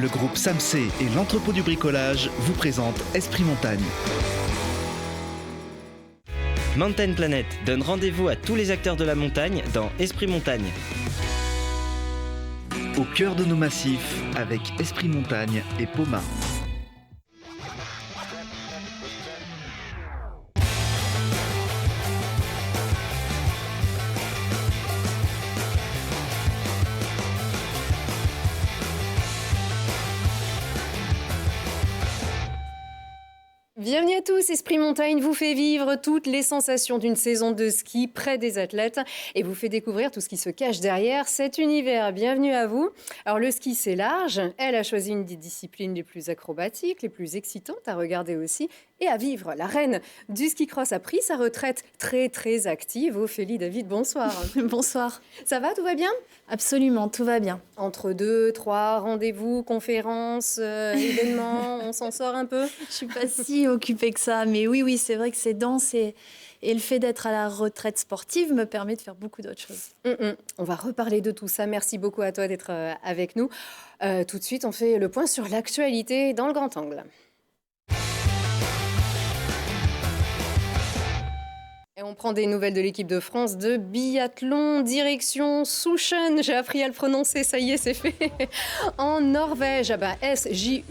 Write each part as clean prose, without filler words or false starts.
Le groupe Samsé et l'entrepôt du bricolage vous présentent Esprit Montagne. Mountain Planet donne rendez-vous à tous les acteurs de la montagne dans Esprit Montagne. Au cœur de nos massifs avec Esprit Montagne et Poma. Bienvenue à tous, Esprit Montagne vous fait vivre toutes les sensations d'une saison de ski près des athlètes et vous fait découvrir tout ce qui se cache derrière cet univers. Bienvenue à vous. Alors le ski c'est large, elle a choisi une des disciplines les plus acrobatiques, les plus excitantes à regarder aussi et à vivre. La reine du ski cross a pris sa retraite très active. Ophélie David, bonsoir. Bonsoir. Ça va, tout va bien ? Absolument, tout va bien. Entre 2, 3 rendez-vous, conférences, événements, on s'en sort un peu ? Je suis pas si occupée que ça, mais oui, c'est vrai que c'est dense et le fait d'être à la retraite sportive me permet de faire beaucoup d'autres choses. On va reparler de tout ça. Merci beaucoup à toi d'être avec nous. Tout de suite, on fait le point sur l'actualité dans le grand angle. Et on prend des nouvelles de l'équipe de France de biathlon, direction Souchen. J'ai appris à le prononcer, ça y est, c'est fait. En Norvège, S-J-U-J-S-O-E-N.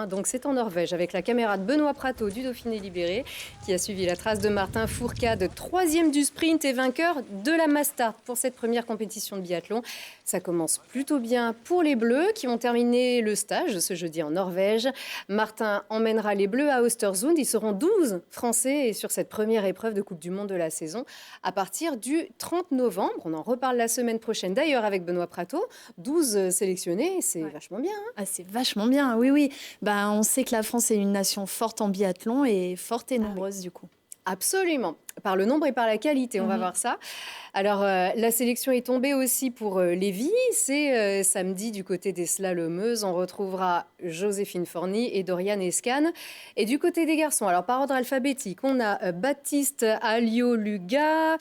Donc c'est en Norvège, avec la camarade Benoît Prato du Dauphiné Libéré, qui a suivi la trace de Martin Fourcade, 3e du sprint et vainqueur de la Mastart pour cette première compétition de biathlon. Ça commence plutôt bien pour les Bleus, qui ont terminé le stage ce jeudi en Norvège. Martin emmènera les Bleus à Östersund. Ils seront 12 Français sur cette première épreuve de Coupe du Monde de la saison à partir du 30 novembre. On en reparle la semaine prochaine d'ailleurs avec Benoît Prato. 12 sélectionnés, c'est vachement bien. Ah, c'est vachement bien, oui. On sait que la France est une nation forte en biathlon et forte et nombreuse du coup. Absolument, par le nombre et par la qualité, on va voir ça. Alors, la sélection est tombée aussi pour les filles. C'est samedi du côté des slalomeuses. On retrouvera Joséphine Forny et Dorian Escan. Et du côté des garçons, alors par ordre alphabétique, on a Baptiste Alliot-Luga,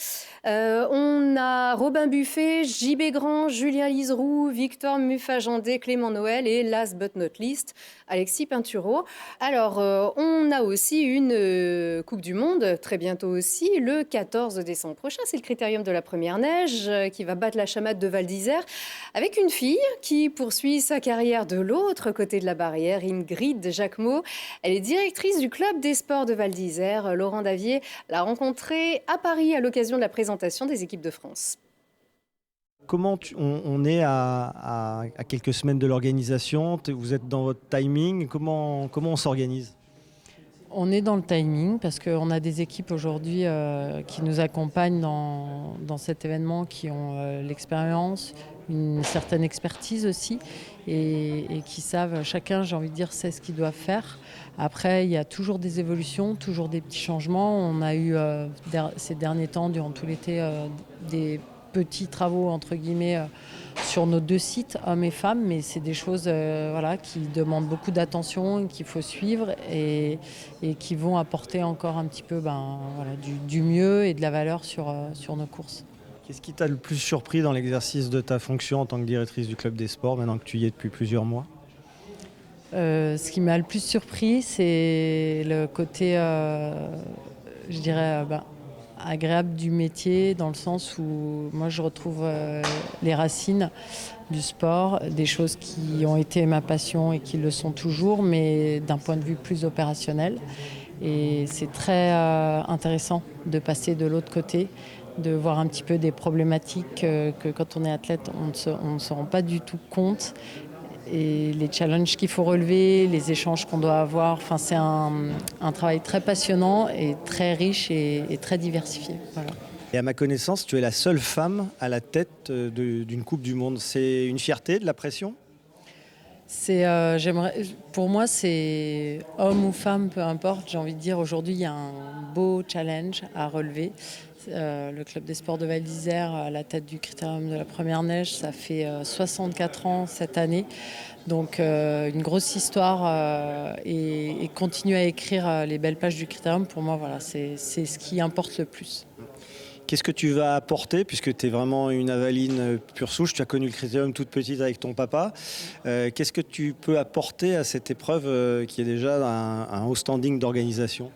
on a Robin Buffet, JB Grand, Julien Liseroux, Victor Muffagendé, Clément Noël et last but not least, Alexis Pinturo. Alors, on a aussi une Coupe du Monde, très bientôt aussi, le 14 décembre prochain. C'est le critérium de la première neige qui va battre la chamade de Val d'Isère avec une fille qui poursuit sa carrière de l'autre côté de la barrière, Ingrid Jacquemot. Elle est directrice du club des sports de Val d'Isère. Laurent Davier l'a rencontrée à Paris à l'occasion de la présentation des équipes de France. Comment on est à quelques semaines de l'organisation, vous êtes dans votre timing, comment on s'organise ? On est dans le timing parce qu'on a des équipes aujourd'hui qui nous accompagnent dans cet événement, qui ont l'expérience, une certaine expertise aussi et qui savent, chacun, j'ai envie de dire, sait ce qu'ils doivent faire. Après, il y a toujours des évolutions, toujours des petits changements. On a eu ces derniers temps, durant tout l'été, des petits travaux, entre guillemets, sur nos 2 sites, hommes et femmes, mais c'est des choses qui demandent beaucoup d'attention, qu'il faut suivre et qui vont apporter encore un petit peu du mieux et de la valeur sur nos courses. Qu'est-ce qui t'a le plus surpris dans l'exercice de ta fonction en tant que directrice du club des sports, maintenant que tu y es depuis plusieurs mois ? Ce qui m'a le plus surpris, c'est le côté, je dirais, agréable du métier, dans le sens où moi je retrouve les racines du sport, des choses qui ont été ma passion et qui le sont toujours, mais d'un point de vue plus opérationnel. Et c'est très intéressant de passer de l'autre côté, de voir un petit peu des problématiques que quand on est athlète, on ne se rend pas du tout compte. Et les challenges qu'il faut relever, les échanges qu'on doit avoir. Enfin, c'est un travail très passionnant et très riche et très diversifié. Voilà. Et à ma connaissance, tu es la seule femme à la tête d'une Coupe du Monde. C'est une fierté, de la pression ? Pour moi, c'est homme ou femme, peu importe. J'ai envie de dire, aujourd'hui, il y a un beau challenge à relever. Le club des sports de Val d'Isère à la tête du critérium de la première neige, ça fait 64 ans cette année. Donc une grosse histoire et continuer à écrire les belles pages du critérium, pour moi, voilà, c'est ce qui importe le plus. Qu'est-ce que tu vas apporter, puisque tu es vraiment une Avaline pure souche, tu as connu le Critérium toute petite avec ton papa. Qu'est-ce que tu peux apporter à cette épreuve qui est déjà un haut standing d'organisation ?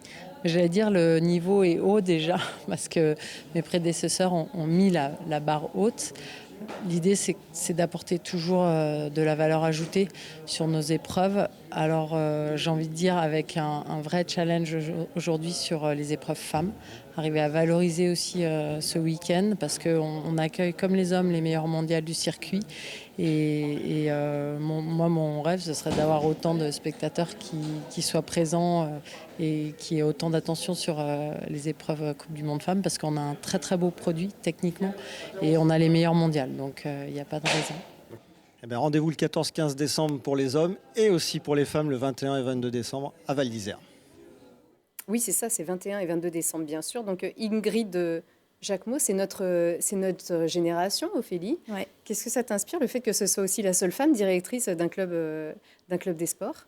J'allais dire le niveau est haut déjà, parce que mes prédécesseurs ont mis la barre haute. L'idée, c'est d'apporter toujours de la valeur ajoutée sur nos épreuves. Alors, j'ai envie de dire avec un vrai challenge aujourd'hui sur les épreuves femmes. Arriver à valoriser aussi ce week-end parce qu'on accueille comme les hommes les meilleurs mondiales du circuit. Et mon rêve, ce serait d'avoir autant de spectateurs qui soient présents et qui aient autant d'attention sur les épreuves Coupe du Monde Femmes parce qu'on a un très très beau produit techniquement et on a les meilleurs mondiales. Donc il n'y a pas de raison. Eh bien, rendez-vous le 14-15 décembre pour les hommes et aussi pour les femmes le 21 et 22 décembre à Val d'Isère. Oui, c'est ça, c'est 21 et 22 décembre, bien sûr. Donc Ingrid Jacquemot, c'est notre génération, Ophélie. Ouais. Qu'est-ce que ça t'inspire, le fait que ce soit aussi la seule femme directrice d'un club des sports?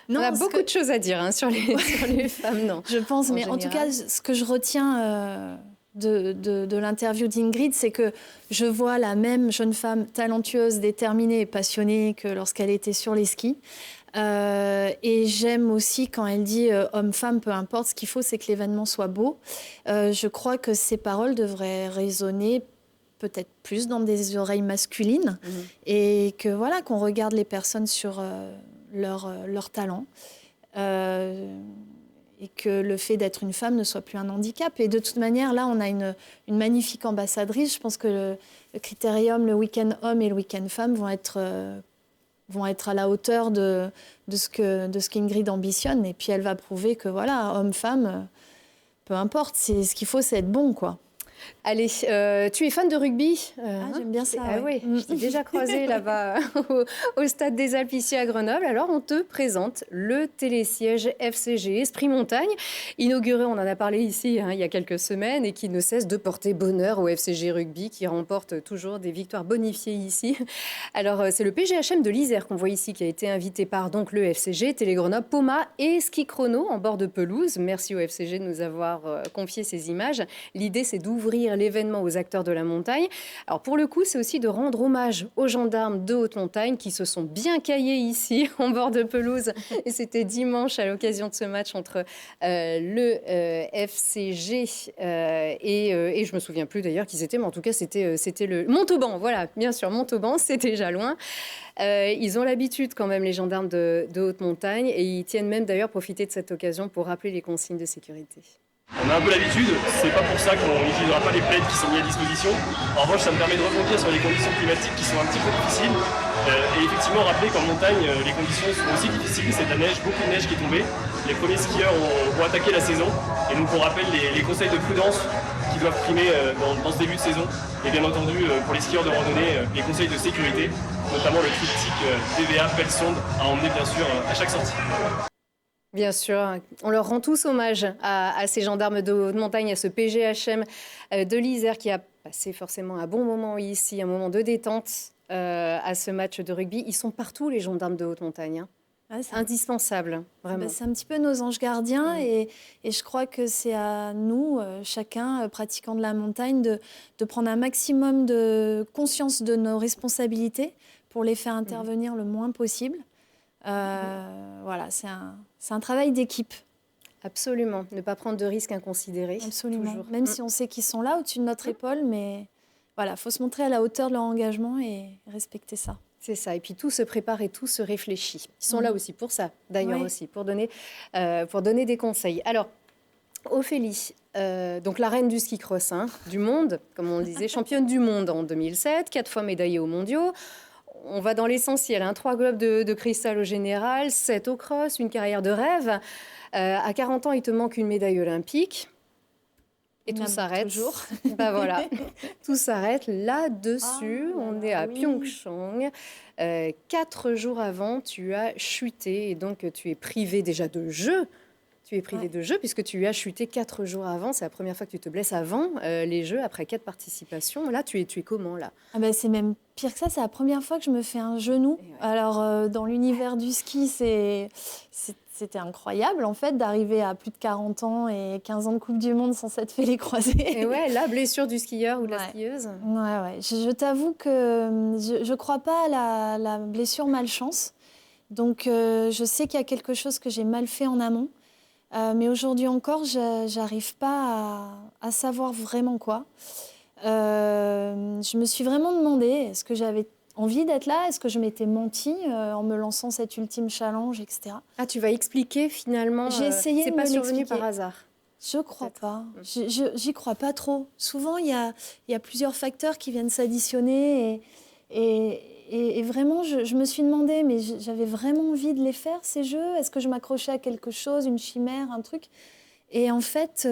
Non, on a beaucoup de choses à dire hein, sur les femmes, non. Je pense, mais en tout cas, ce que je retiens de l'interview d'Ingrid, c'est que je vois la même jeune femme talentueuse, déterminée et passionnée que lorsqu'elle était sur les skis. Et j'aime aussi quand elle dit homme-femme, peu importe, ce qu'il faut, c'est que l'événement soit beau. Je crois que ces paroles devraient résonner peut-être plus dans des oreilles masculines et que voilà, qu'on regarde les personnes sur leur talent. Et que le fait d'être une femme ne soit plus un handicap. Et de toute manière, là, on a une magnifique ambassadrice. Je pense que le Critérium, le week-end homme et le week-end femme vont être à la hauteur de ce qu'Ingrid ambitionne. Et puis, elle va prouver que, voilà, homme-femme, peu importe. Ce qu'il faut, c'est être bon, quoi. Allez, tu es fan de rugby J'aime bien ça. Oui, je t'ai déjà croisé là-bas au Stade des Alpes ici à Grenoble. Alors, on te présente le télésiège FCG Esprit Montagne, inauguré, on en a parlé ici il y a quelques semaines, et qui ne cesse de porter bonheur au FCG Rugby, qui remporte toujours des victoires bonifiées ici. Alors, c'est le PGHM de l'Isère qu'on voit ici, qui a été invité par donc, le FCG, Télé Grenoble, Poma et Ski Chrono en bord de pelouse. Merci au FCG de nous avoir confié ces images. L'idée, c'est d'ouvrir l'événement aux acteurs de la montagne. Alors pour le coup, c'est aussi de rendre hommage aux gendarmes de haute montagne qui se sont bien caillés ici en bord de pelouse. Et c'était dimanche à l'occasion de ce match entre le FCG et je me souviens plus d'ailleurs qui c'était, mais en tout cas c'était le Montauban. Voilà, bien sûr, Montauban, c'était déjà loin. Ils ont l'habitude quand même, les gendarmes de haute montagne, et ils tiennent même d'ailleurs profiter de cette occasion pour rappeler les consignes de sécurité. On a un peu l'habitude, c'est pas pour ça qu'on n'utilisera pas les plaids qui sont mis à disposition. En revanche, ça me permet de rebondir sur les conditions climatiques qui sont un petit peu difficiles. Et effectivement, rappeler qu'en montagne, les conditions sont aussi difficiles. C'est de la neige, beaucoup de neige qui est tombée. Les premiers skieurs vont attaquer la saison. Et donc on rappelle les conseils de prudence qui doivent primer dans ce début de saison. Et bien entendu, pour les skieurs de randonnée, les conseils de sécurité, notamment le triptyque DVA, pelle sonde, à emmener bien sûr à chaque sortie. Bien sûr, on leur rend tous hommage à ces gendarmes de haute montagne, à ce PGHM de l'Isère qui a passé forcément un bon moment ici, un moment de détente à ce match de rugby. Ils sont partout, les gendarmes de haute montagne. Hein. Ouais, c'est indispensable, vraiment. C'est un petit peu nos anges gardiens et je crois que c'est à nous, chacun pratiquant de la montagne, de prendre un maximum de conscience de nos responsabilités pour les faire intervenir le moins possible. Voilà, c'est un travail d'équipe. Absolument, ne pas prendre de risques inconsidérés. Absolument, toujours. Même si on sait qu'ils sont là au-dessus de notre épaule, mais voilà, il faut se montrer à la hauteur de leur engagement et respecter ça. C'est ça, et puis tout se prépare et tout se réfléchit. Ils sont là aussi pour ça, d'ailleurs aussi, pour donner des conseils. Alors, Ophélie, donc la reine du ski cross du monde, comme on le disait, championne du monde en 2007, 4 fois médaillée aux mondiaux. On va dans l'essentiel, 3 globes de cristal au général, 7 au cross, une carrière de rêve. À 40 ans, il te manque une médaille olympique. Et tout s'arrête. Toujours. Bah voilà, tout s'arrête là-dessus. On est à Pyeongchang. 4 jours avant, tu as chuté et donc tu es privé déjà de jeu. Tu es privé de jeu puisque tu as chuté 4 jours avant. C'est la première fois que tu te blesses avant les Jeux, après 4 participations. Là, tu es comment là? C'est même pire que ça. C'est la première fois que je me fais un genou. Alors, dans l'univers du ski, c'était incroyable, en fait, d'arriver à plus de 40 ans et 15 ans de Coupe du Monde sans s'être fait les croisés. Et ouais, la blessure du skieur ou de la Ouais. skieuse. Ouais. Je t'avoue que je ne crois pas à la blessure malchance. Donc, je sais qu'il y a quelque chose que j'ai mal fait en amont. Mais aujourd'hui encore, je n'arrive pas à savoir vraiment quoi. Je me suis vraiment demandé, est-ce que j'avais envie d'être là? Est-ce que je m'étais menti en me lançant cet ultime challenge, etc. Ah, tu vas expliquer finalement. J'ai essayé c'est de pas me survenu l'expliquer. par hasard. Je crois Peut-être. pas. J'y crois pas trop. Souvent, il y a plusieurs facteurs qui viennent s'additionner et vraiment, je me suis demandé, mais j'avais vraiment envie de les faire, ces jeux? Est-ce que je m'accrochais à quelque chose, une chimère, un truc? Et en fait,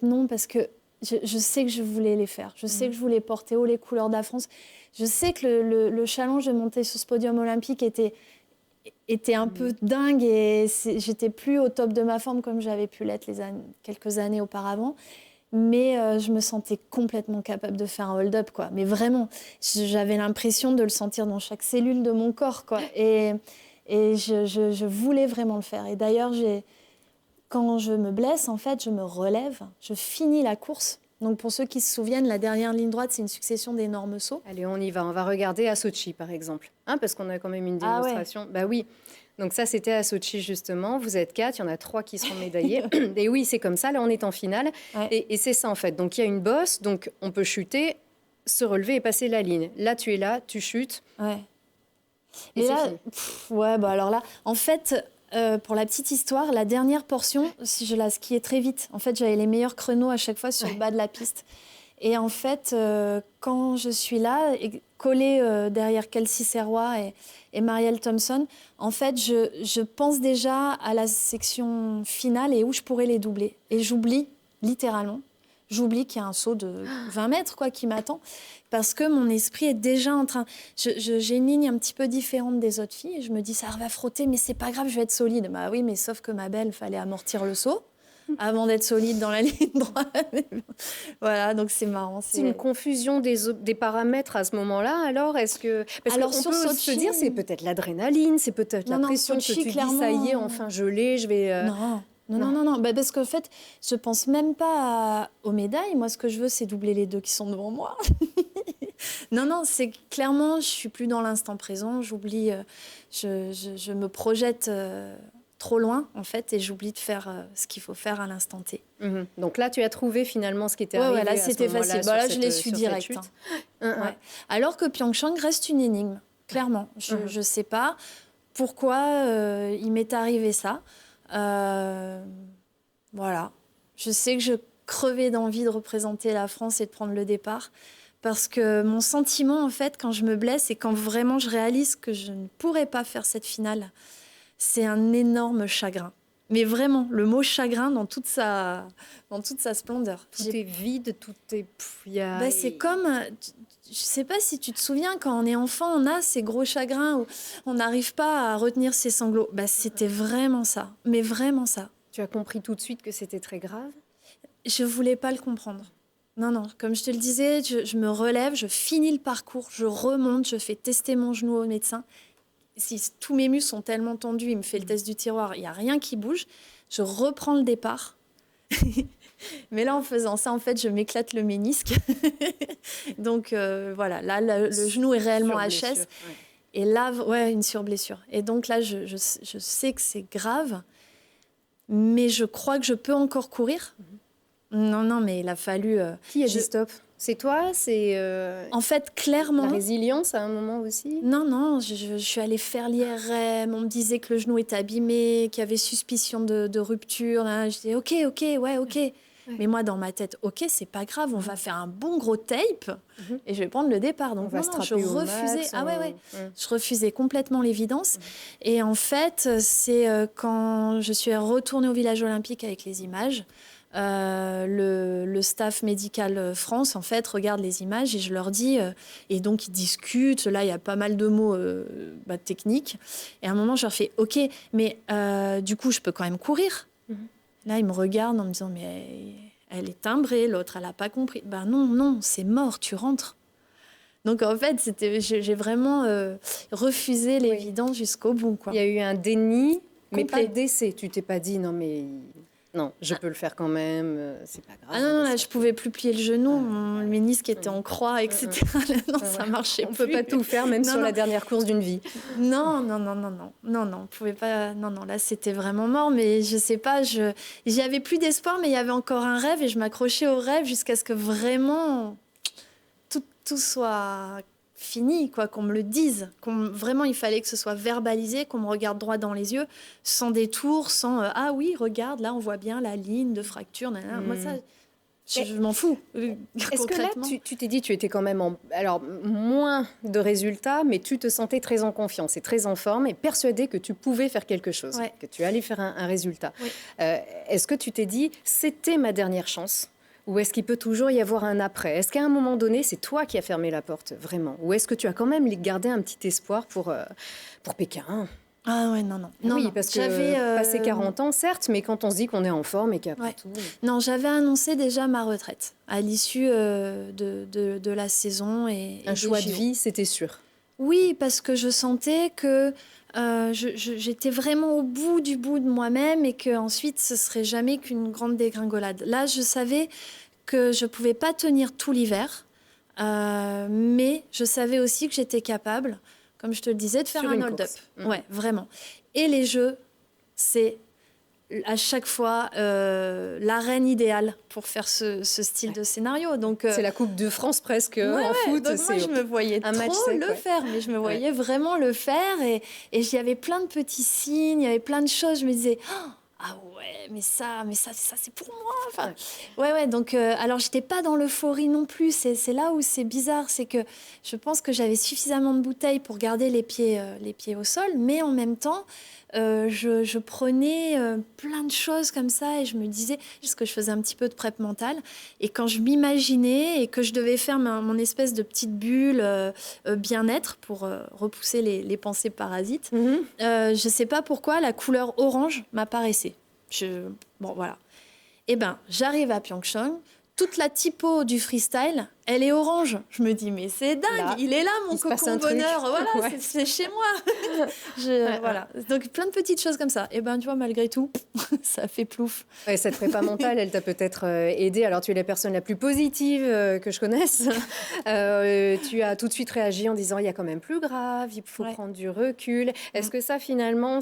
non, parce que je sais que je voulais les faire. Je sais que je voulais porter haut les couleurs de la France. Je sais que le challenge de monter sur ce podium olympique était un peu dingue et j'étais plus au top de ma forme comme j'avais pu l'être quelques années auparavant. Mais je me sentais complètement capable de faire un hold-up, quoi. Mais vraiment, j'avais l'impression de le sentir dans chaque cellule de mon corps, quoi. Et je voulais vraiment le faire. Et d'ailleurs, quand je me blesse, en fait, je me relève, je finis la course. Donc, pour ceux qui se souviennent, la dernière ligne droite, c'est une succession d'énormes sauts. Allez, on y va. On va regarder à Sochi, par exemple. Hein, parce qu'on a quand même une Ah ouais. démonstration. Bah oui. Donc ça, c'était à Sochi, justement. Vous êtes 4, il y en a 3 qui seront médaillés. Et oui, c'est comme ça. Là, on est en finale. Ouais. Et c'est ça, en fait. Donc, il y a une bosse. Donc, on peut chuter, se relever et passer la ligne. Là, tu es là, tu chutes. Ouais. Et Et c'est là, fini. ouais, bah alors là, en fait, pour la petite histoire, la dernière portion, si je la skiais très vite. En fait, j'avais les meilleurs chronos à chaque fois sur le bas de la piste. Et en fait, quand je suis là, collée derrière Kelsey Serrois et Marielle Thompson, en fait, je pense déjà à la section finale et où je pourrais les doubler. Et j'oublie, littéralement, qu'il y a un saut de 20 mètres quoi, qui m'attend. Parce que mon esprit est déjà en train... J'ai une ligne un petit peu différente des autres filles. Et je me dis, ça va frotter, mais c'est pas grave, je vais être solide. Bah oui, mais sauf que ma belle, il fallait amortir le saut avant d'être solide dans la ligne droite. Voilà, donc c'est marrant. C'est une confusion des paramètres à ce moment-là. Alors, est-ce que... Parce Alors, qu'on sur peut Sochi- se dire, c'est peut-être l'adrénaline, c'est peut-être la Non, pression Sochi, que tu dis, clairement. ça y est, enfin, je l'ai, je vais... Non. Bah, parce qu'en fait, je pense même pas aux médailles. Moi, ce que je veux, c'est doubler les deux qui sont devant moi. Non, c'est clairement, je suis plus dans l'instant présent. J'oublie, je me projette trop loin, en fait, et j'oublie de faire ce qu'il faut faire à l'instant T. Mhm. Donc là, tu as trouvé finalement ce qui était Ouais, arrivé. là, à ce c'était moment-là facile. sur Bah, là, je cette- l'ai su sur cette direct. chute. Ouais. Alors que Pyeongchang reste une énigme, clairement. Je ne sais pas pourquoi il m'est arrivé ça. Voilà. Je sais que je crevais d'envie de représenter la France et de prendre le départ. Parce que mon sentiment, en fait, quand je me blesse et quand vraiment je réalise que je ne pourrais pas faire cette finale, c'est un énorme chagrin. Mais vraiment, le mot chagrin dans toute sa splendeur. Tout est vide, tout est... Ben, c'est comme... Je sais pas si tu te souviens, quand on est enfant, on a ces gros chagrins où on n'arrive pas à retenir ses sanglots. Ben, c'était vraiment ça. Mais vraiment ça. Tu as compris tout de suite que c'était très grave? Je voulais pas le comprendre. Non. Comme je te le disais, je me relève, je finis le parcours, je remonte, je fais tester mon genou au médecin. Si tous mes muscles sont tellement tendus, il me fait le test du tiroir, il n'y a rien qui bouge. Je reprends le départ. Mais là, en faisant ça, en fait, je m'éclate le ménisque. Donc, voilà, là, le genou est réellement HS. Ouais. Et là, ouais, une surblessure. Et donc là, je sais que c'est grave, mais je crois que je peux encore courir. Non, mais il a fallu... Qui a dit stop? C'est toi? C'est En fait, clairement... la résilience à un moment aussi? Non, je suis allée faire l'IRM, on me disait que le genou était abîmé, qu'il y avait suspicion de rupture. Là. Je disais ok. Ouais. Mais moi, dans ma tête, ok, c'est pas grave, on va faire un bon gros tape et je vais prendre le départ. Donc, on va non, se je trapper au refusais. max, Ah ouais. Je refusais complètement l'évidence. Et en fait, c'est quand je suis retournée au village olympique avec les images. Le staff médical France, en fait, regarde les images et je leur dis... et donc, ils discutent. Là, il y a pas mal de mots techniques. Et à un moment, je leur fais « Ok, mais du coup, je peux quand même courir ?» Là, ils me regardent en me disant « Mais elle est timbrée, l'autre, elle n'a pas compris. » Ben non, c'est mort, tu rentres. Donc, en fait, j'ai vraiment refusé l'évidence jusqu'au bout, quoi. Il y a eu un déni, Mais complet. pour le décès, tu t'es pas dit non mais non, je peux le faire quand même, c'est pas grave. Ah non, là, ça- je pouvais plus plier le genou, mon ménisque était en croix, etc. Non, ça marchait On plus. peut pas tout faire, même Non, sur non. la dernière course d'une vie. Non, on pouvait pas. Non, là, c'était vraiment mort. Mais je sais pas, j'y avais plus d'espoir, mais il y avait encore un rêve et je m'accrochais au rêve jusqu'à ce que vraiment tout soit fini, quoi, qu'on me le dise. Vraiment, il fallait que ce soit verbalisé, qu'on me regarde droit dans les yeux, sans détour, sans ah oui, regarde, là, on voit bien la ligne de fracture. Nanana. Moi, ça, je m'en fous. Est-ce que là, tu t'es dit, tu étais quand même alors moins de résultats, mais tu te sentais très en confiance et très en forme et persuadée que tu pouvais faire quelque chose, Ouais. que tu allais faire un résultat. Oui. Est-ce que tu t'es dit, c'était ma dernière chance? Ou est-ce qu'il peut toujours y avoir un après? Est-ce qu'à un moment donné, c'est toi qui as fermé la porte, vraiment? Ou est-ce que tu as quand même gardé un petit espoir pour Pékin? Ah ouais, non. Oui, non. parce que J'avais, passé 40 ans, certes, mais quand on se dit qu'on est en forme et qu'après Ouais. tout... Non, j'avais annoncé déjà ma retraite à l'issue de la saison. Et Un des choix de JO. vie, c'était sûr. Oui, parce que je sentais que j'étais vraiment au bout de moi-même et qu'ensuite, ce serait jamais qu'une grande dégringolade. Là, je savais que je pouvais pas tenir tout l'hiver, mais je savais aussi que j'étais capable, comme je te le disais, de faire Sur un une hold-up. course. Mhm. Ouais, vraiment. Et les jeux, c'est à chaque fois l'arène idéale pour faire ce style de scénario. Donc, C'est la Coupe de France presque ouais, en foot. donc moi, je me voyais un match trop sec, le ouais. faire, mais je me voyais vraiment le faire. Et il y avait plein de petits signes, il y avait plein de choses. Je me disais, ah ouais, mais ça c'est pour moi. Enfin, ouais. Donc, alors, j'étais pas dans l'euphorie non plus. C'est là où c'est bizarre. C'est que je pense que j'avais suffisamment de bouteilles pour garder les pieds au sol, mais en même temps, je prenais plein de choses comme ça et je me disais, parce que je faisais un petit peu de prep mentale, et quand je m'imaginais et que je devais faire mon espèce de petite bulle bien-être pour repousser les pensées parasites, Mhm. je sais pas pourquoi la couleur orange m'apparaissait. Bon, voilà. Eh ben, j'arrive à Pyeongchang, toute la typo du freestyle, elle est orange. Je me dis, mais c'est dingue, Là, il est là, mon il se passe cocon un truc. bonheur. Voilà, Ouais. c'est chez moi. Voilà. Donc, plein de petites choses comme ça. Et ben, tu vois, malgré tout, ça fait plouf. Ouais, cette prépa mentale, elle t'a peut-être aidé. Alors, tu es la personne la plus positive que je connaisse. Tu as tout de suite réagi en disant, il y a quand même plus grave, il faut Ouais. prendre du recul. Est-ce que ça, finalement,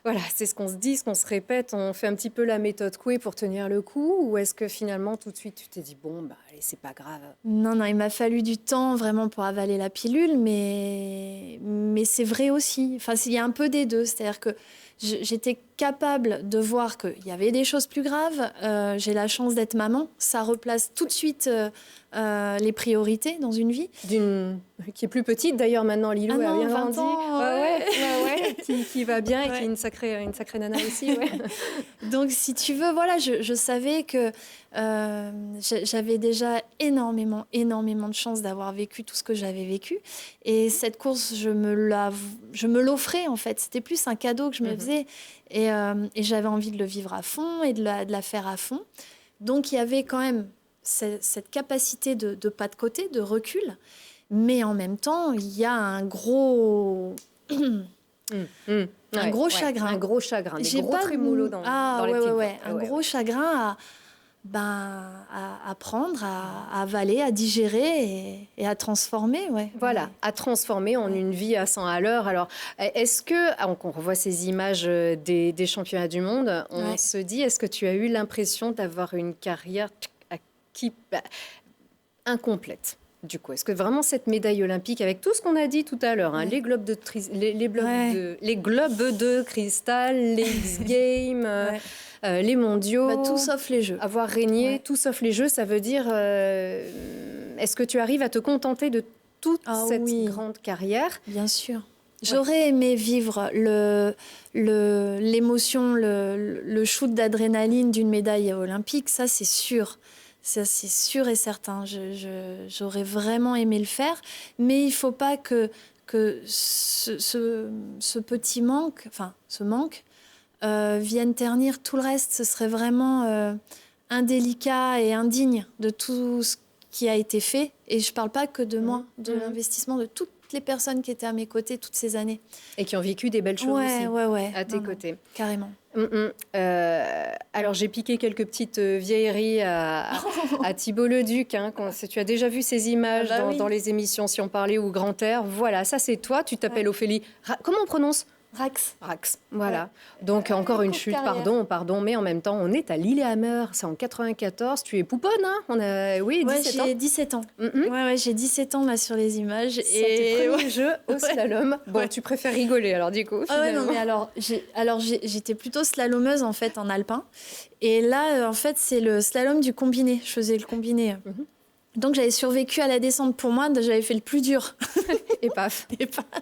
voilà, c'est ce qu'on se dit, ce qu'on se répète, on fait un petit peu la méthode Coué pour tenir le coup? Ou est-ce que finalement, tout de suite, tu t'es dit, bon, bah, allez, c'est pas grave. Non, il m'a fallu du temps vraiment pour avaler la pilule, mais c'est vrai aussi. Enfin, il y a un peu des deux. C'est-à-dire que j'étais capable de voir qu'il y avait des choses plus graves. J'ai la chance d'être maman. Ça replace tout de suite les priorités dans une vie. Qui est plus petite d'ailleurs maintenant, Lilou Ah a non, bien 20 grandi. ans, Ouais. Qui va bien et qui est Ouais. une sacrée nana aussi. Ouais. Donc, si tu veux, voilà, je savais que j'avais déjà énormément de chance d'avoir vécu tout ce que j'avais vécu. Et cette course, je me l'offrais, en fait. C'était plus un cadeau que je me faisais. Et j'avais envie de le vivre à fond et de la faire à fond. Donc, il y avait quand même cette capacité de pas de côté, de recul. Mais en même temps, il y a un gros... Un gros chagrin. Un gros chagrin. Des J'ai gros pas trémolos dans les petites voix. un gros chagrin à prendre, à avaler, à digérer et à transformer. Ouais. Voilà, à transformer en une vie à 100 à l'heure. Alors, est-ce que, on revoit ces images des championnats du monde, on se dit, est-ce que tu as eu l'impression d'avoir une carrière incomplète? Du coup, est-ce que vraiment cette médaille olympique, avec tout ce qu'on a dit tout à l'heure, les globes de les globes de cristal, les X Games, les mondiaux, tout sauf les jeux. Avoir régné, tout sauf les jeux, ça veut dire, est-ce que tu arrives à te contenter de toute cette grande carrière? Bien sûr. J'aurais aimé vivre l'émotion, le shoot d'adrénaline d'une médaille olympique, ça c'est sûr. Ça, c'est sûr et certain. J'aurais vraiment aimé le faire. Mais il ne faut pas que ce petit manque, ce manque, vienne ternir tout le reste. Ce serait vraiment indélicat et indigne de tout ce qui a été fait. Et je ne parle pas que de moi, de l'investissement de toute toutes les personnes qui étaient à mes côtés toutes ces années. Et qui ont vécu des belles choses aussi Ouais. à tes Non, côtés. Carrément. Alors j'ai piqué quelques petites vieilleries à Thibault Leduc. Hein, tu as déjà vu ces images oui. dans les émissions Si on parlait ou Grand Air. Voilà, ça c'est toi. Tu t'appelles Ophélie. Comment on prononce? Rax. Voilà. Donc encore une chute. Pardon, mais en même temps on est à Lillehammer. C'est en 94. Tu es pouponne, hein? Oui, 17 ans. J'ai 17 ans. Ouais, j'ai 17 ans là sur les images. C'est tes premiers jeux au slalom. Bon, tu préfères rigoler alors du coup. Non, mais alors j'étais plutôt slalomeuse en fait en alpin. Et là, en fait, c'est le slalom du combiné. Je faisais le combiné. Donc j'avais survécu à la descente. Pour moi, j'avais fait le plus dur. Et paf.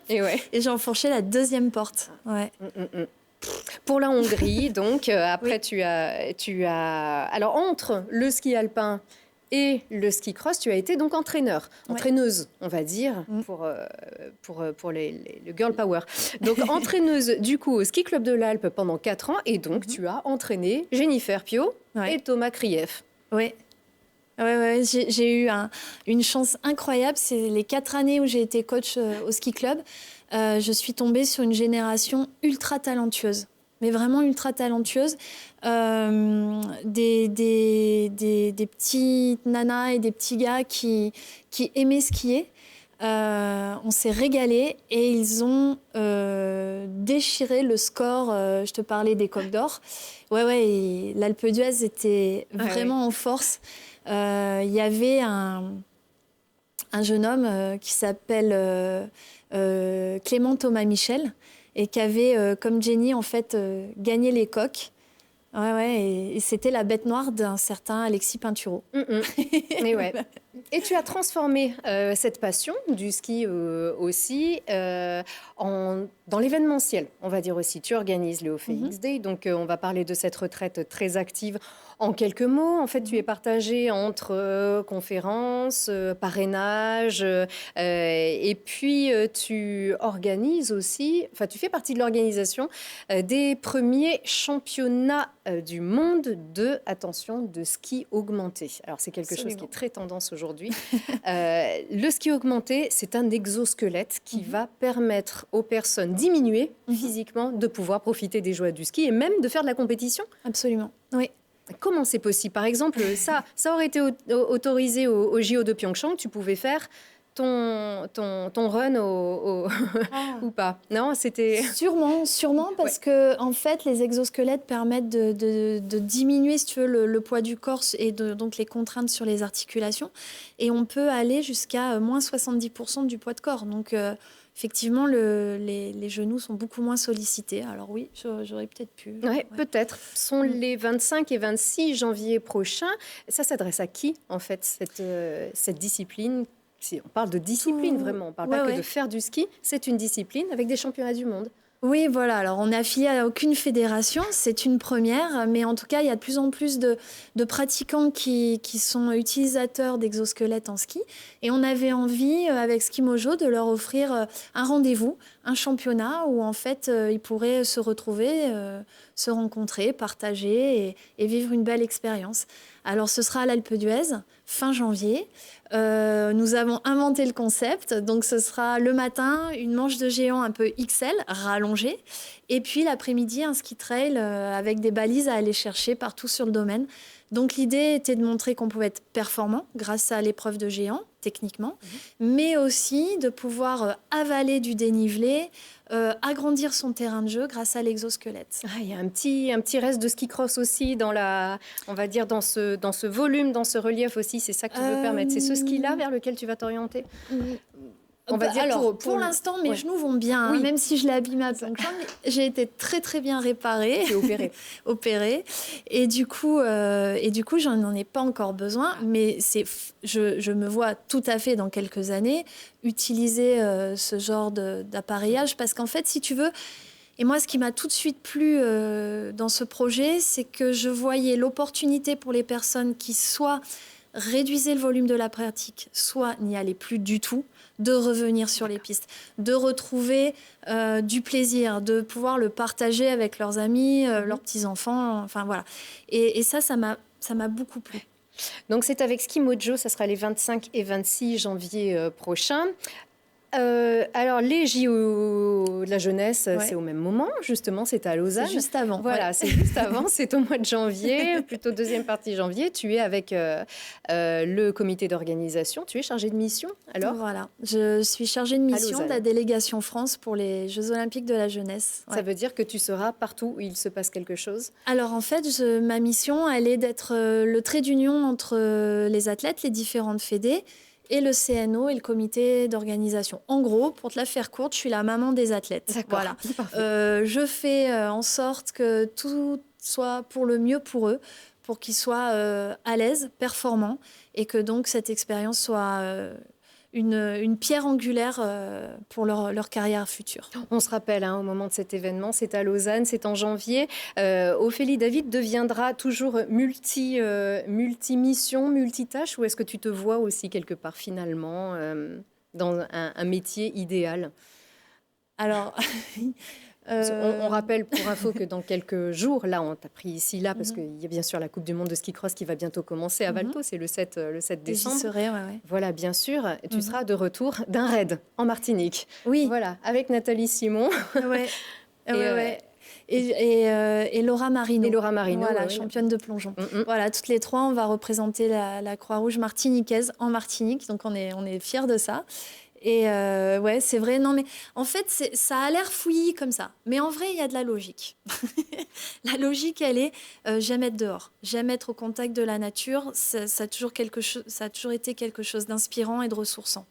Et j'ai enfourché la deuxième porte. Ouais. Pour la Hongrie, donc après tu as alors entre le ski alpin et le ski cross, tu as été donc entraîneuse, on va dire, pour le girl power. Donc entraîneuse du coup au ski club de l'Alpe pendant 4 ans, et donc tu as entraîné Jennifer Pio et Thomas Krief. Ouais. J'ai eu une chance incroyable. C'est les 4 années où j'ai été coach au ski club. Je suis tombée sur une génération ultra talentueuse, mais vraiment ultra talentueuse. Des petites nanas et des petits gars qui aimaient skier. On s'est régalé et ils ont déchiré le score. Je te parlais des Coques d'Or. Et l'Alpe d'Huez était vraiment en force. Il y avait un jeune homme qui s'appelle Clément Thomas Michel et qui avait, comme Jenny, en fait, gagné les coques. Et c'était la bête noire d'un certain Alexis Pinturo. Et tu as transformé cette passion du ski aussi dans l'événementiel, on va dire aussi. Tu organises le OFX Day, donc on va parler de cette retraite très active. En quelques mots, en fait, tu es partagé entre conférences, parrainage, et puis tu organises aussi, enfin tu fais partie de l'organisation des premiers championnats du monde de ski augmenté. Alors c'est quelque chose qui est très tendance aujourd'hui. Le ski augmenté, c'est un exosquelette qui va permettre aux personnes diminuées physiquement de pouvoir profiter des joies du ski et même de faire de la compétition. Absolument, oui. Comment c'est possible? Par exemple, ça aurait été autorisé au JO de Pyeongchang, tu pouvais faire ton run ou pas? Non, c'était... Sûrement parce que en fait, les exosquelettes permettent de diminuer, si tu veux, le poids du corps et donc les contraintes sur les articulations. Et on peut aller jusqu'à moins 70% du poids de corps. Donc, effectivement, les genoux sont beaucoup moins sollicités. Alors oui, j'aurais peut-être pu. Peut-être. Sont les 25 et 26 janvier prochains. Ça s'adresse à qui, en fait, cette discipline? Si on parle de discipline, vraiment, on ne parle pas que de faire du ski, c'est une discipline avec des championnats du monde. Oui, voilà. Alors, on n'est affilié à aucune fédération, c'est une première, mais en tout cas, il y a de plus en plus de pratiquants qui sont utilisateurs d'exosquelettes en ski. Et on avait envie, avec Ski Mojo, de leur offrir un rendez-vous, un championnat où, en fait, ils pourraient se retrouver, se rencontrer, partager et vivre une belle expérience. Alors, ce sera à l'Alpe d'Huez, fin janvier. Nous avons inventé le concept, donc ce sera le matin une manche de géant un peu XL, rallongée, et puis l'après-midi un ski trail avec des balises à aller chercher partout sur le domaine. Donc l'idée était de montrer qu'on pouvait être performant grâce à l'épreuve de géant, techniquement, mais aussi de pouvoir avaler du dénivelé, agrandir son terrain de jeu grâce à l'exosquelette. Il y a un petit reste de ski cross aussi on va dire dans ce volume, dans ce relief aussi, c'est ça que tu veux permettre. C'est ce ski-là vers lequel tu vas t'orienter? On va dire pour l'instant, mes genoux vont bien, même si je l'ai abîmé à Pyeongchang. J'ai été très très bien réparée, opérée, et du coup, j'en ai pas encore besoin. Mais je me vois tout à fait dans quelques années utiliser ce genre d'appareillage parce qu'en fait, si tu veux. Et moi, ce qui m'a tout de suite plu dans ce projet, c'est que je voyais l'opportunité pour les personnes qui soit réduisaient le volume de la pratique, soit n'y allaient plus du tout, de revenir sur les pistes, de retrouver du plaisir, de pouvoir le partager avec leurs amis, leurs petits-enfants, enfin voilà. Et ça m'a beaucoup plu. Donc c'est avec Ski Mojo, ça sera les 25 et 26 janvier prochains. Alors, les JO de la jeunesse, Ouais. c'est au même moment, justement, c'est à Lausanne. C'est juste avant. Voilà, ouais. c'est juste avant, c'est au mois de janvier, plutôt deuxième partie janvier. Tu es avec le comité d'organisation, tu es chargé de mission, alors Voilà, je suis chargée de mission Lausanne. de la délégation France pour les Jeux Olympiques de la jeunesse. Ça Ouais. veut dire que tu seras partout où il se passe quelque chose. Alors en fait, ma mission, elle est d'être le trait d'union entre les athlètes, les différentes fédés, et le CNO et le comité d'organisation. En gros, pour te la faire courte, je suis la maman des athlètes. D'accord. Voilà. Parfait. Je fais en sorte que tout soit pour le mieux pour eux, pour qu'ils soient à l'aise, performants, et que donc cette expérience soit une pierre angulaire pour leur carrière future. On se rappelle, au moment de cet événement, c'est à Lausanne, c'est en janvier. Ophélie David deviendra toujours multi-mission, multitâche, ou est-ce que tu te vois aussi quelque part finalement dans un métier idéal? Alors, On rappelle pour info que dans quelques jours, là on t'a pris ici, là, parce qu'il y a bien sûr la Coupe du Monde de ski cross qui va bientôt commencer à Valto, c'est le 7 j'y décembre. serai, ouais. Voilà, bien sûr, tu seras de retour d'un raid en Martinique. Oui, Voilà, avec Nathalie Simon ouais. Et, Ouais. Et Laura Marino. et Laura Marino. Voilà, ouais, ouais. championne de plongeon. Mm, mm. Voilà, toutes les trois, on va représenter la Croix-Rouge martiniquaise en Martinique, donc on est fiers de ça. Et ouais, c'est vrai. Non, mais en fait, ça a l'air fouillis comme ça. Mais en vrai, il y a de la logique. La logique, elle est j'aime être dehors, j'aime être au contact de la nature. Ça a toujours été quelque chose d'inspirant et de ressourçant.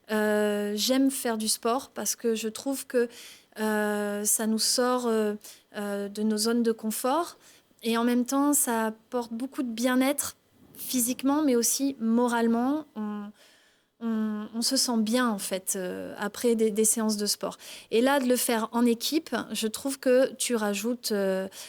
J'aime faire du sport parce que je trouve que ça nous sort de nos zones de confort. Et en même temps, ça apporte beaucoup de bien-être physiquement, mais aussi moralement. On se sent bien, en fait, après des séances de sport. Et là, de le faire en équipe, je trouve que tu rajoutes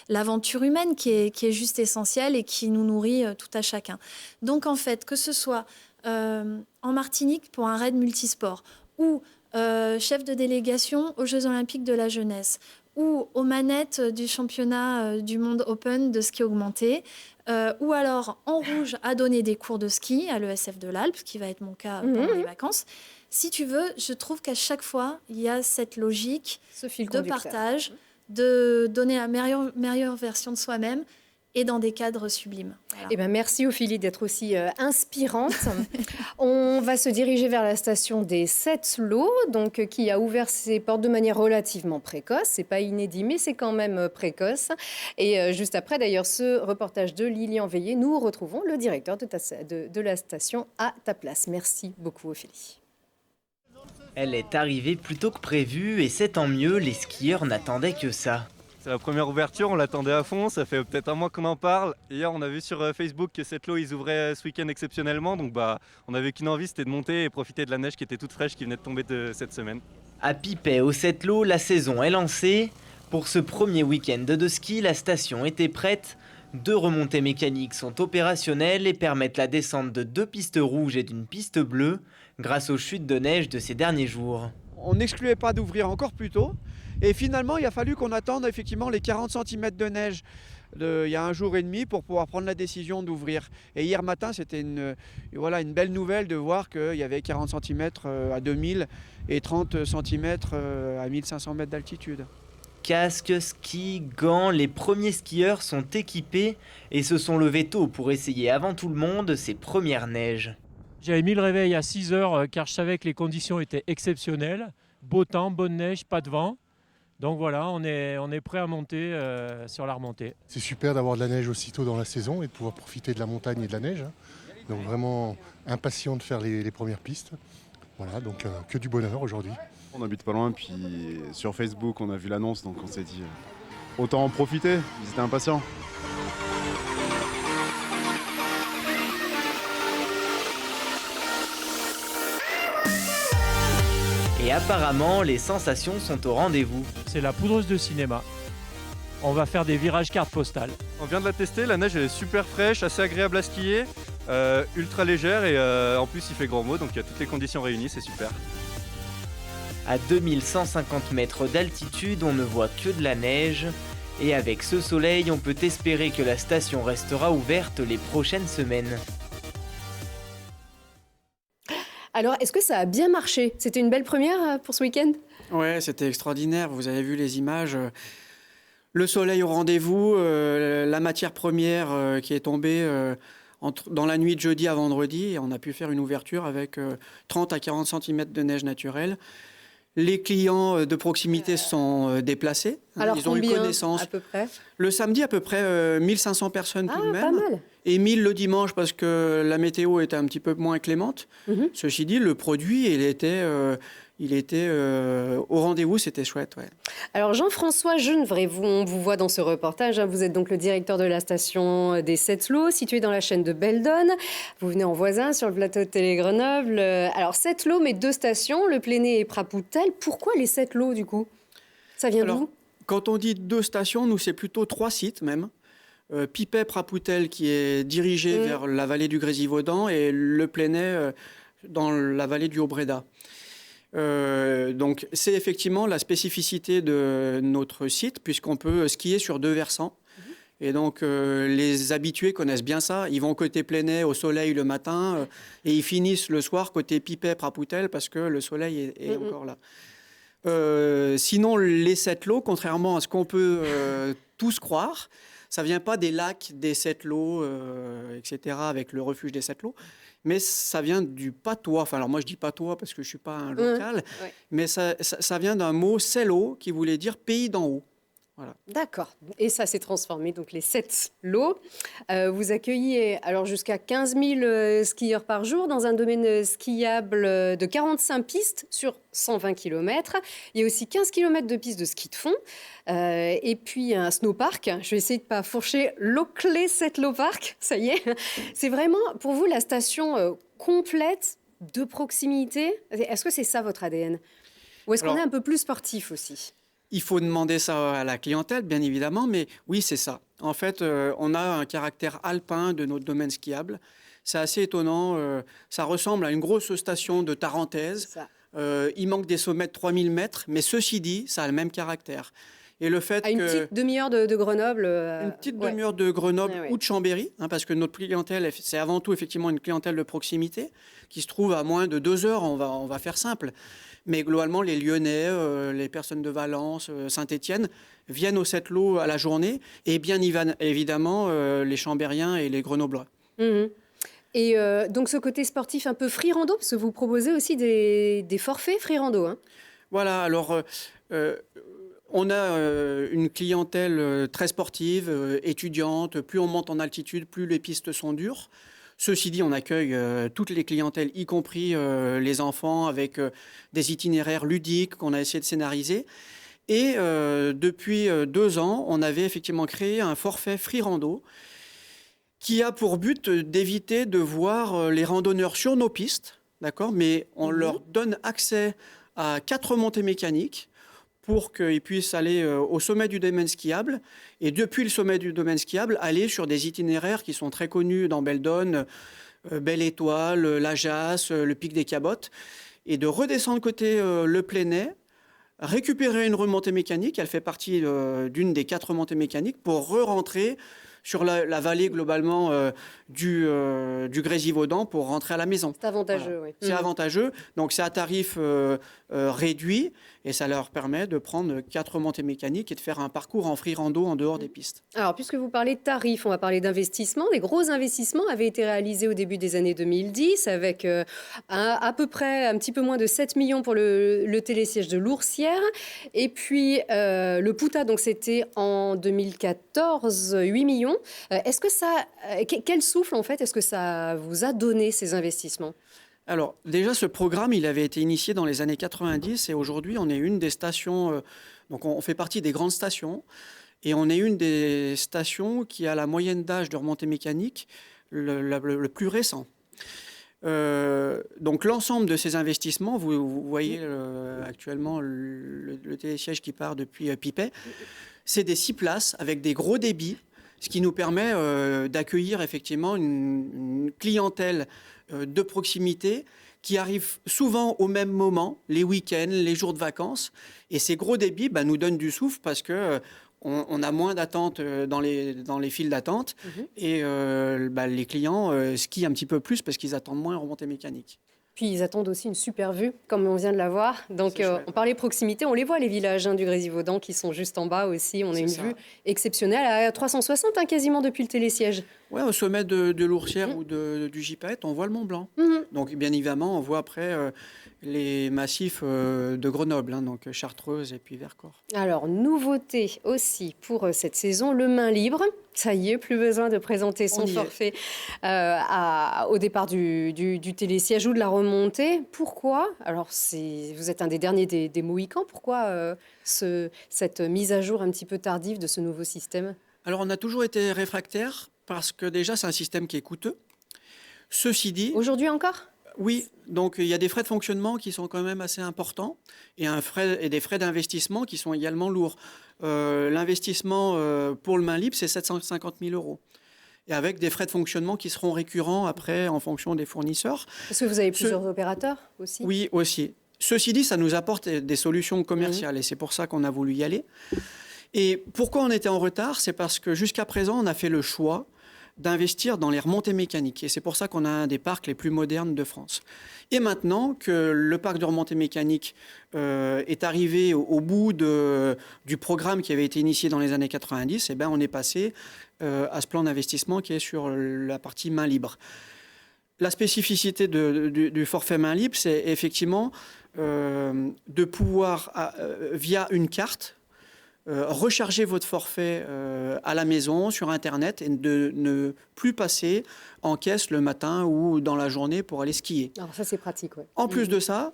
l'aventure humaine qui est juste essentielle et qui nous nourrit tout à chacun. Donc, en fait, que ce soit en Martinique pour un raid multisport ou chef de délégation aux Jeux Olympiques de la jeunesse ou aux manettes du championnat du monde open de ski augmenté, ou alors en rouge à donner des cours de ski à l'ESF de l'Alpe, ce qui va être mon cas pendant les vacances. Si tu veux, je trouve qu'à chaque fois, il y a cette logique Ce fil de conducteur. partage, de donner la meilleure version de soi-même et dans des cadres sublimes. Voilà. Eh ben, merci Ophélie d'être aussi inspirante. On va se diriger vers la station des 7 lots, donc, qui a ouvert ses portes de manière relativement précoce. C'est pas inédit, mais c'est quand même précoce. Et juste après, d'ailleurs, ce reportage de Lilian Veillé, nous retrouvons le directeur de la station à ta place. Merci beaucoup Ophélie. Elle est arrivée plus tôt que prévu et c'est tant mieux, les skieurs n'attendaient que ça. C'est la première ouverture, on l'attendait à fond, ça fait peut-être un mois qu'on en parle. Hier, on a vu sur Facebook que cette lot, ils ouvraient ce week-end exceptionnellement. Donc on n'avait qu'une envie, c'était de monter et profiter de la neige qui était toute fraîche, qui venait de tomber cette semaine. À Pipet, au Sept-Lots, la saison est lancée. Pour ce premier week-end de ski, la station était prête. 2 remontées mécaniques sont opérationnelles et permettent la descente de 2 pistes rouges et d'une piste bleue grâce aux chutes de neige de ces derniers jours. On n'excluait pas d'ouvrir encore plus tôt. Et finalement, il a fallu qu'on attende effectivement les 40 cm de neige il y a un jour et demi pour pouvoir prendre la décision d'ouvrir. Et hier matin, c'était une belle nouvelle de voir qu'il y avait 40 cm à 2000 et 30 cm à 1500 mètres d'altitude. Casque, ski, gants, les premiers skieurs sont équipés et se sont levés tôt pour essayer avant tout le monde ces premières neiges. J'avais mis le réveil à 6 heures car je savais que les conditions étaient exceptionnelles. Beau temps, bonne neige, pas de vent. Donc voilà, on est prêt à monter sur la remontée. C'est super d'avoir de la neige aussitôt dans la saison et de pouvoir profiter de la montagne et de la neige. Donc vraiment impatient de faire les premières pistes. Voilà, donc que du bonheur aujourd'hui. On habite pas loin, puis sur Facebook on a vu l'annonce, donc on s'est dit autant en profiter, ils étaient impatients. Et apparemment, les sensations sont au rendez-vous. C'est la poudreuse de cinéma. On va faire des virages cartes postales. On vient de la tester, la neige elle est super fraîche, assez agréable à skier, ultra légère et en plus il fait grand mot, donc il y a toutes les conditions réunies, c'est super. À 2150 mètres d'altitude, on ne voit que de la neige. Et avec ce soleil, on peut espérer que la station restera ouverte les prochaines semaines. Alors, est-ce que ça a bien marché? C'était une belle première pour ce week-end? Ouais, c'était extraordinaire. Vous avez vu les images. Le soleil au rendez-vous, la matière première qui est tombée dans la nuit de jeudi à vendredi. Et on a pu faire une ouverture avec 30 à 40 cm de neige naturelle. Les clients de proximité se sont déplacés. Alors, ils ont eu combien, connaissance. à peu près? Le samedi, à peu près 1500 personnes tout de même. Pas mal. Et 1000 le dimanche parce que la météo était un petit peu moins clémente. Ceci dit, le produit, il était au rendez-vous, c'était chouette. Ouais. Alors Jean-François Genevray, on vous voit dans ce reportage. Vous êtes donc le directeur de la station des Sept Lots, située dans la chaîne de Beldon. Vous venez en voisin sur le plateau de Télé Grenoble. Alors Sept Lots, mais 2 stations, le Pléné et Prapoutel. Pourquoi les Sept Lots du coup? Ça vient d'où? Quand on dit 2 stations, nous c'est plutôt 3 sites même. Pipet, Prapoutel qui est dirigé vers la vallée du Grésivaudan et le Pléné dans la vallée du Haut-Bréda. Donc c'est effectivement la spécificité de notre site puisqu'on peut skier sur 2 versants. Et donc les habitués connaissent bien ça. Ils vont côté Pléné au soleil le matin et ils finissent le soir côté Pipet, Prapoutel parce que le soleil est encore là. Sinon les Sept Lots, contrairement à ce qu'on peut tous croire, ça vient pas des lacs des Sept Lots, etc., avec le refuge des Sept Lots, mais ça vient du patois. Enfin, alors moi, je dis patois parce que je ne suis pas un local, mais ça vient d'un mot cello qui voulait dire pays d'en haut. Voilà. D'accord. Et ça s'est transformé, donc les Sept Lots. Vous accueillez alors jusqu'à 15 000 skieurs par jour dans un domaine skiable de 45 pistes sur 120 km. Il y a aussi 15 km de pistes de ski de fond. Et puis un snowpark. Je vais essayer de ne pas fourcher l'Oakley Sept Lots Park. Ça y est. C'est vraiment, pour vous, la station complète de proximité. Est-ce que c'est ça votre ADN? Ou est-ce qu'on est un peu plus sportif aussi? Il faut demander ça à la clientèle, bien évidemment, mais oui, c'est ça. En fait, on a un caractère alpin de notre domaine skiable. C'est assez étonnant. Ça ressemble à une grosse station de Tarentaise. Il manque des sommets de 3000 mètres, mais ceci dit, ça a le même caractère. Et le fait une petite demi-heure de Grenoble. Une petite demi-heure de Grenoble ou de Chambéry, parce que notre clientèle, c'est avant tout effectivement une clientèle de proximité qui se trouve à moins de 2 heures. On va faire simple. Mais globalement, les Lyonnais, les personnes de Valence, Saint-Étienne viennent aux Sept Lots à la journée. Et bien évidemment, les Chambériens et les Grenoblois. Et donc ce côté sportif un peu free rando, parce que vous proposez aussi des forfaits free rando. Voilà, alors on a une clientèle très sportive, étudiante. Plus on monte en altitude, plus les pistes sont dures. Ceci dit, on accueille toutes les clientèles, y compris les enfants, avec des itinéraires ludiques qu'on a essayé de scénariser. Et depuis 2 ans, on avait effectivement créé un forfait free rando qui a pour but d'éviter de voir les randonneurs sur nos pistes, d'accord, mais on leur donne accès à 4 montées mécaniques pour qu'ils puissent aller au sommet du domaine skiable et depuis le sommet du domaine skiable, aller sur des itinéraires qui sont très connus dans Beldon, Belle Étoile, la Jasse, le Pic des Cabottes, et de redescendre côté le Pléné, récupérer une remontée mécanique, elle fait partie d'une des 4 remontées mécaniques, pour re-rentrer sur la vallée globalement du Grésivaudan pour rentrer à la maison. C'est avantageux, voilà. Oui. C'est avantageux, donc c'est à tarif réduit et ça leur permet de prendre 4 montées mécaniques et de faire un parcours en free rando en dehors des pistes. Alors, puisque vous parlez de tarifs, on va parler d'investissement. Des gros investissements avaient été réalisés au début des années 2010 avec à peu près un petit peu moins de 7 millions pour le télésiège de Lourcière. Et puis le Pouta, donc c'était en 2014, 8 millions. Est-ce que ça... Quel souffle, en fait, est-ce que ça vous a donné, ces investissements ? Alors, déjà, ce programme, il avait été initié dans les années 90 et aujourd'hui, on est une des stations... donc, on fait partie des grandes stations et on est une des stations qui a la moyenne d'âge de remontée mécanique le plus récent. Donc, l'ensemble de ces investissements, vous voyez actuellement le télésiège qui part depuis Pipet, c'est des 6 places avec des gros débits, ce qui nous permet d'accueillir effectivement une clientèle de proximité qui arrive souvent au même moment, les week-ends, les jours de vacances. Et ces gros débits nous donnent du souffle parce que on a moins d'attente dans les files d'attente et les clients skient un petit peu plus parce qu'ils attendent moins en remontée mécanique. Puis ils attendent aussi une super vue, comme on vient de la voir. Donc on parlait proximité, on les voit les villages du Grésivaudan qui sont juste en bas aussi. On a une vue exceptionnelle à 360 quasiment depuis le télésiège. Ouais, au sommet de l'Ourcière ou du Gipette, on voit le Mont Blanc. Donc bien évidemment, on voit après les massifs de Grenoble, donc Chartreuse et puis Vercors. Alors, nouveauté aussi pour cette saison, le main libre. Ça y est, plus besoin de présenter son forfait au départ du télésiège ou de la remontée. Pourquoi? Alors, vous êtes un des derniers des Mohicans. Pourquoi cette mise à jour un petit peu tardive de ce nouveau système? Alors, on a toujours été réfractaires parce que déjà, c'est un système qui est coûteux. Ceci dit... Aujourd'hui encore? Oui, donc il y a des frais de fonctionnement qui sont quand même assez importants et des frais d'investissement qui sont également lourds. L'investissement pour le main libre, c'est 750 000 €. Et avec des frais de fonctionnement qui seront récurrents après en fonction des fournisseurs. Est-ce que vous avez plusieurs opérateurs aussi? Oui, aussi. Ceci dit, ça nous apporte des solutions commerciales et c'est pour ça qu'on a voulu y aller. Et pourquoi on était en retard? C'est parce que jusqu'à présent, on a fait le choix d'investir dans les remontées mécaniques. Et c'est pour ça qu'on a un des parcs les plus modernes de France. Et maintenant que le parc de remontées mécaniques est arrivé au bout du programme qui avait été initié dans les années 90, eh ben on est passé à ce plan d'investissement qui est sur la partie main libre. La spécificité du forfait main libre, c'est effectivement de pouvoir, via une carte, recharger votre forfait à la maison, sur Internet, et de ne plus passer en caisse le matin ou dans la journée pour aller skier. Alors ça, c'est pratique, ouais. En plus de ça,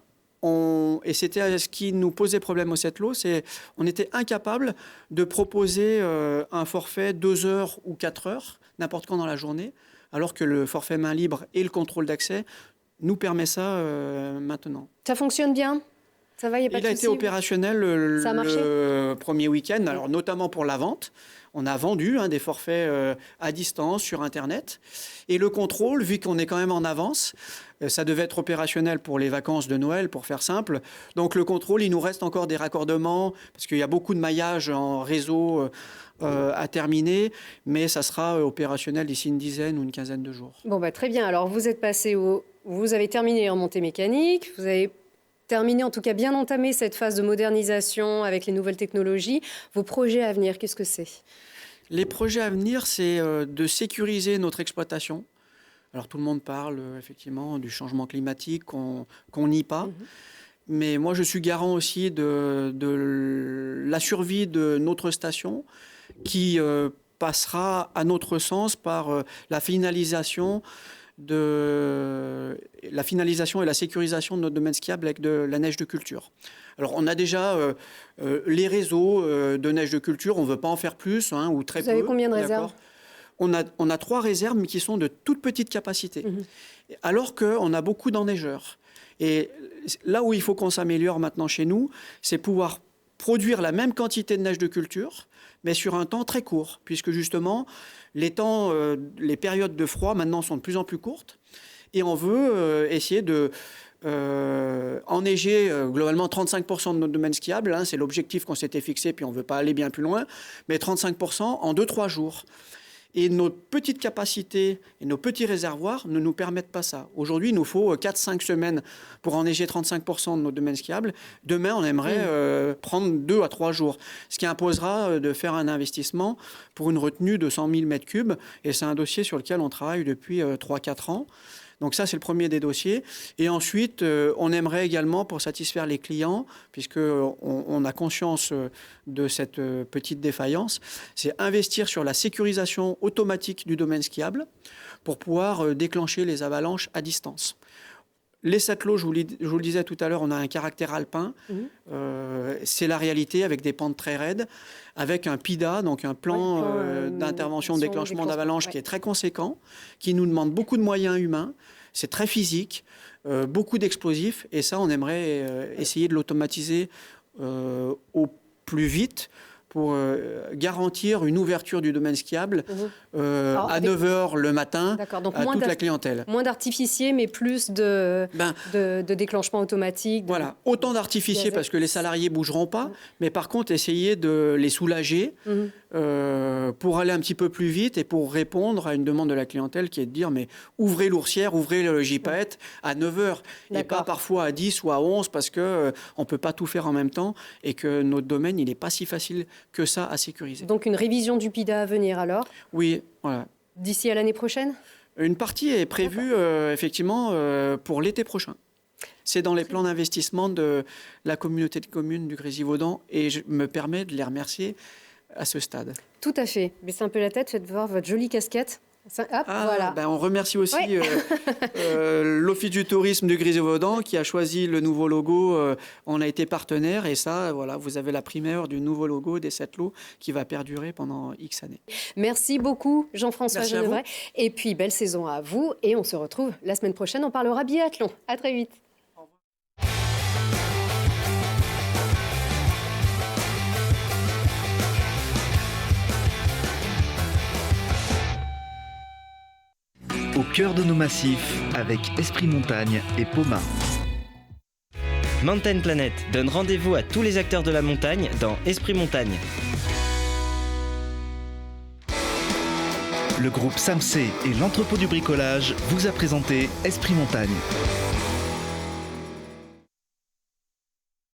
et c'était ce qui nous posait problème au Sept-Lô, c'est on était incapable de proposer un forfait 2 heures ou 4 heures, n'importe quand dans la journée, alors que le forfait main libre et le contrôle d'accès nous permet ça maintenant. Ça fonctionne bien? Ça va, il a été opérationnel le premier week-end, alors notamment pour la vente. On a vendu des forfaits à distance sur Internet. Et le contrôle, vu qu'on est quand même en avance, ça devait être opérationnel pour les vacances de Noël, pour faire simple. Donc le contrôle, il nous reste encore des raccordements, parce qu'il y a beaucoup de maillage en réseau à terminer, mais ça sera opérationnel d'ici une dizaine ou une quinzaine de jours. Bon, très bien. Alors vous êtes passé vous avez terminé les remontées mécaniques, vous avez terminé, en tout cas bien entamé cette phase de modernisation avec les nouvelles technologies. Vos projets à venir, qu'est-ce que c'est? Les projets à venir, c'est de sécuriser notre exploitation. Alors tout le monde parle effectivement du changement climatique, qu'on nie pas. Mais moi, je suis garant aussi de la survie de notre station qui passera, à notre sens, par la finalisation et la sécurisation de notre domaine skiable avec de la neige de culture. Alors on a déjà les réseaux de neige de culture, on ne veut pas en faire plus ou très peu. Vous avez combien de réserves? On a 3 réserves, mais qui sont de toute petite capacité, alors qu'on a beaucoup d'enneigeurs. Et là où il faut qu'on s'améliore maintenant chez nous, c'est pouvoir produire la même quantité de neige de culture, mais sur un temps très court, puisque justement, les périodes de froid maintenant sont de plus en plus courtes, et on veut essayer de enneiger globalement 35% de notre domaine skiable, c'est l'objectif qu'on s'était fixé, puis on ne veut pas aller bien plus loin, mais 35% en 2-3 jours. Et nos petites capacités et nos petits réservoirs ne nous permettent pas ça. Aujourd'hui, il nous faut 4-5 semaines pour enneiger 35% de nos domaines skiables. Demain, on aimerait prendre 2 à 3 jours, ce qui imposera de faire un investissement pour une retenue de 100 000 m3. Et c'est un dossier sur lequel on travaille depuis 3-4 ans. Donc ça, c'est le premier des dossiers. Et ensuite, on aimerait également, pour satisfaire les clients, puisqu'on a conscience de cette petite défaillance, c'est investir sur la sécurisation automatique du domaine skiable pour pouvoir déclencher les avalanches à distance. Les Sept-Lô, je vous le disais tout à l'heure, on a un caractère alpin. C'est la réalité avec des pentes très raides, avec un PIDA, donc un plan d'intervention de déclenchement d'avalanche qui est très conséquent, qui nous demande beaucoup de moyens humains. C'est très physique, beaucoup d'explosifs. Et ça, on aimerait essayer de l'automatiser au plus vite pour garantir une ouverture du domaine skiable à 9h le matin donc à toute la clientèle. Moins d'artificiers, mais plus de déclenchement automatique. Voilà, autant d'artificiers parce que les salariés ne bougeront pas, mais par contre, essayer de les soulager pour aller un petit peu plus vite et pour répondre à une demande de la clientèle qui est de dire mais ouvrez l'Oursière, ouvrez le Gipahette à 9h et pas parfois à 10 ou à 11 parce qu'on ne peut pas tout faire en même temps et que notre domaine, il n'est pas si facile que ça à sécuriser. Donc une révision du PIDA à venir alors? Oui, voilà. D'ici à l'année prochaine? Une partie est prévue effectivement pour l'été prochain. C'est dans les plans d'investissement de la communauté de communes du Grésivaudan et je me permets de les remercier à ce stade. Tout à fait. Baissez un peu la tête, faites voir votre jolie casquette. Voilà. On remercie aussi l'Office du tourisme du Grésivaudan qui a choisi le nouveau logo. On a été partenaire et ça, voilà, vous avez la primeur du nouveau logo des 7 lots qui va perdurer pendant X années. Merci beaucoup Jean-François Genevray. Et puis belle saison à vous et on se retrouve la semaine prochaine. On parlera biathlon. À très vite. Au cœur de nos massifs, avec Esprit Montagne et Poma. Mountain Planet donne rendez-vous à tous les acteurs de la montagne dans Esprit Montagne. Le groupe Samsé et l'entrepôt du bricolage vous a présenté Esprit Montagne.